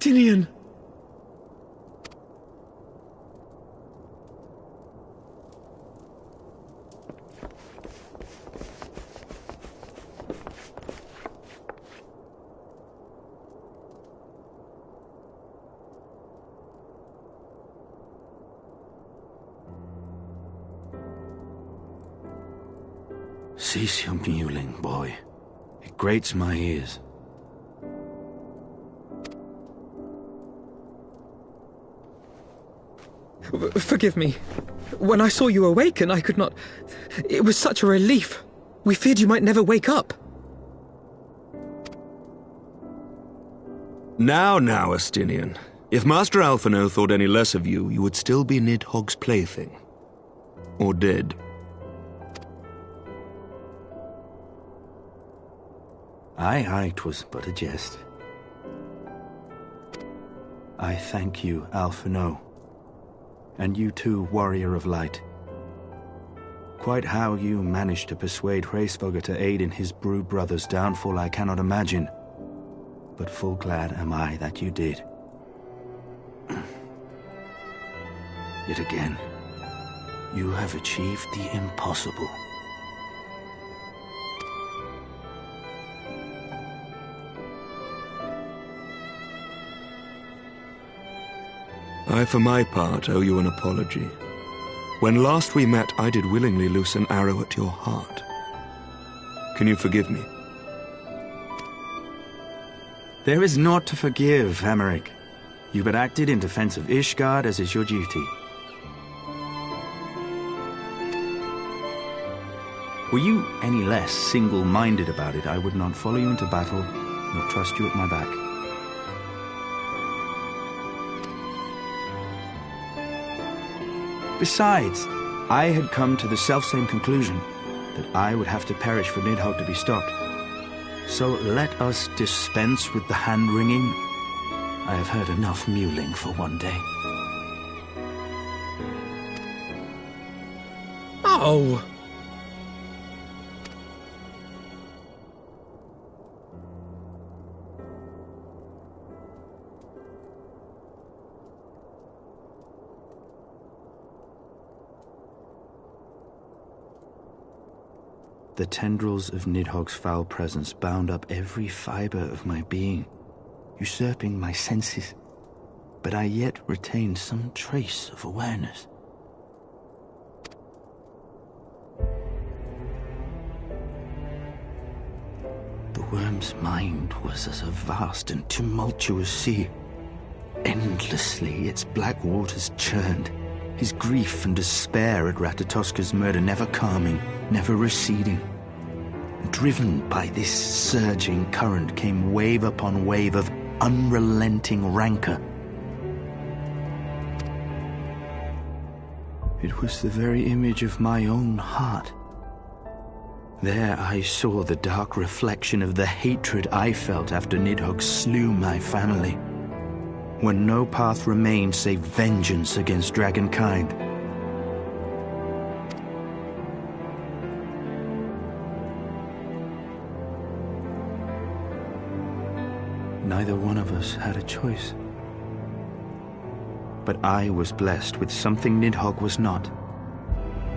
Astinian! Cease your mewling, boy. It grates my ears. Forgive me. When I saw you awaken, I could not... It was such a relief. We feared you might never wake up. Now, Astinian. If Master Alphinaud thought any less of you, you would still be Nidhogg's plaything. Or dead. Aye, 'twas but a jest. I thank you, Alphinaud. And you too, Warrior of Light. Quite how you managed to persuade Hraesvelgr to aid in his brood brother's downfall I cannot imagine. But full glad am I that you did. Yet again, you have achieved the impossible. I, for my part, owe you an apology. When last we met, I did willingly loose an arrow at your heart. Can you forgive me? There is naught to forgive, Hameric. You but acted in defense of Ishgard as is your duty. Were you any less single-minded about it, I would not follow you into battle, nor trust you at my back. Besides, I had come to the selfsame conclusion, that I would have to perish for Nidhogg to be stopped. So let us dispense with the hand-wringing. I have heard enough mewling for one day. Oh! The tendrils of Nidhogg's foul presence bound up every fiber of my being, usurping my senses, but I yet retained some trace of awareness. The worm's mind was as a vast and tumultuous sea. Endlessly its black waters churned, his grief and despair at Ratatoska's murder never calming, never receding. Driven by this surging current came wave upon wave of unrelenting rancor. It was the very image of my own heart. There I saw the dark reflection of the hatred I felt after Nidhogg slew my family, when no path remained save vengeance against dragonkind. Neither one of us had a choice. But I was blessed with something Nidhogg was not.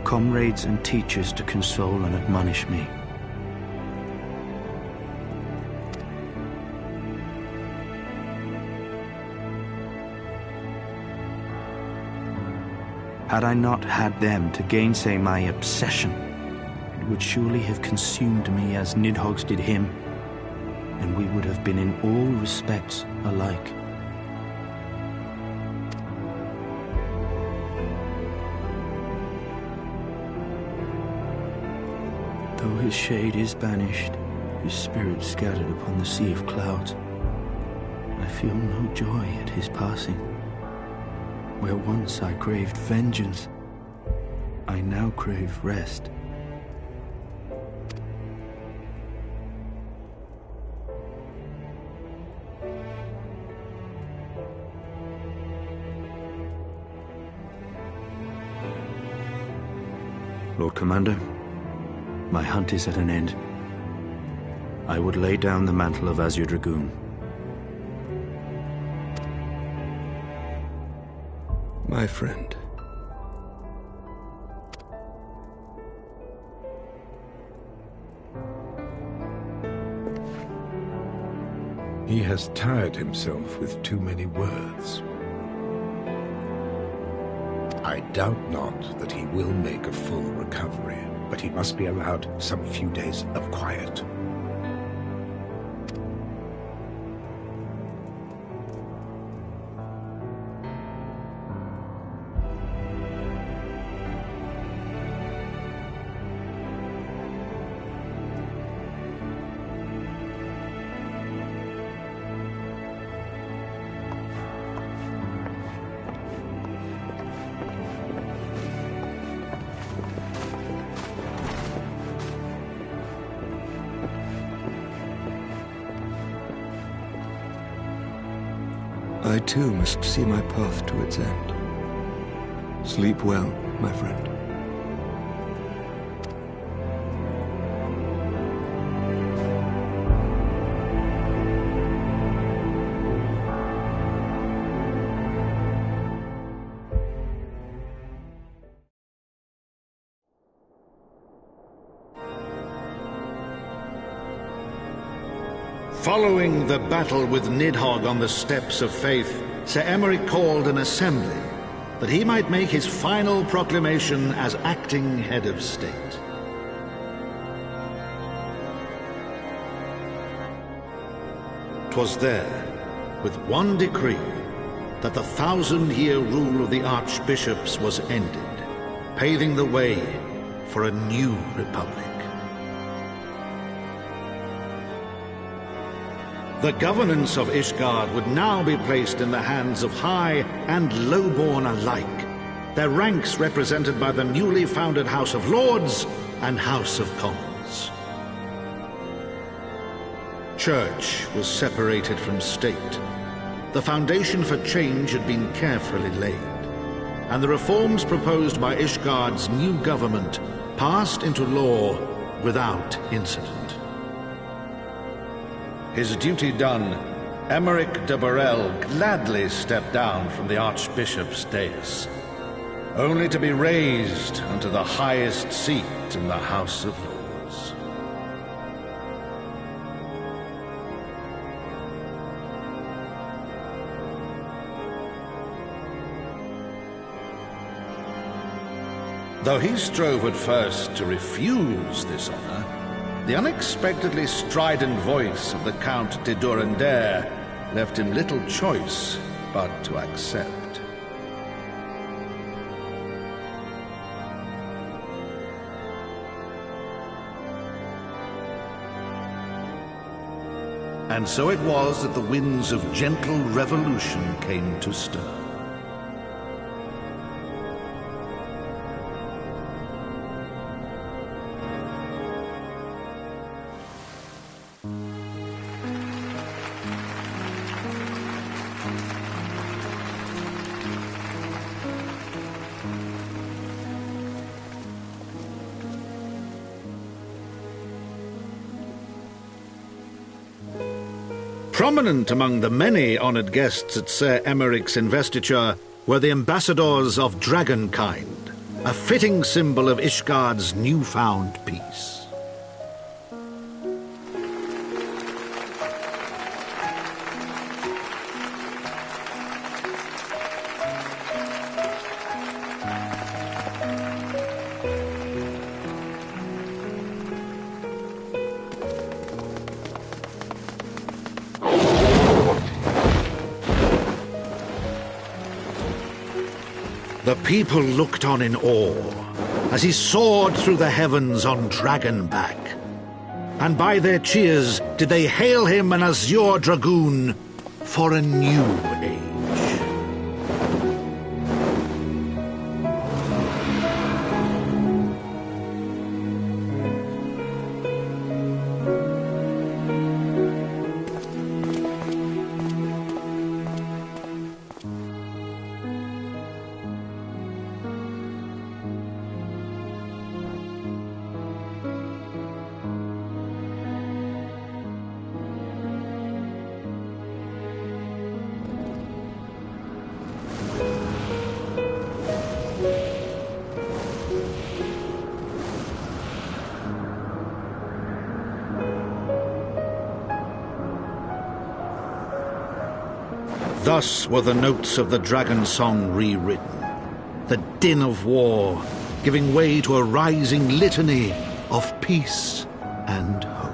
Comrades and teachers to console and admonish me. Had I not had them to gainsay my obsession, it would surely have consumed me as Nidhogg's did him, and we would have been in all respects alike. Though his shade is banished, his spirit scattered upon the sea of clouds, I feel no joy at his passing. Where once I craved vengeance, I now crave rest. Lord Commander, my hunt is at an end. I would lay down the mantle of Azure Dragoon. My friend. He has tired himself with too many words. I doubt not that he will make a full recovery, but he must be allowed some few days of quiet. I too must see my path to its end. Sleep well, my friend. Following the battle with Nidhogg on the Steps of Faith, Sir Emeric called an assembly that he might make his final proclamation as acting head of state. 'Twas there, with one decree, that the 1,000-year rule of the archbishops was ended, paving the way for a new republic. The governance of Ishgard would now be placed in the hands of high and lowborn alike, their ranks represented by the newly founded House of Lords and House of Commons. Church was separated from state. The foundation for change had been carefully laid, and the reforms proposed by Ishgard's new government passed into law without incident. His duty done, Emeric de Burrell gladly stepped down from the Archbishop's dais, only to be raised unto the highest seat in the House of Lords. Though he strove at first to refuse this honor, the unexpectedly strident voice of the Count de Durandare left him little choice but to accept. And so it was that the winds of gentle revolution came to stir. Prominent among the many honored guests at Sir Emeric's investiture were the ambassadors of Dragonkind, a fitting symbol of Ishgard's newfound peace. The people looked on in awe as he soared through the heavens on Dragonback. And by their cheers did they hail him an azure dragoon for a new age. Thus were the notes of the dragon song rewritten, the din of war giving way to a rising litany of peace and hope.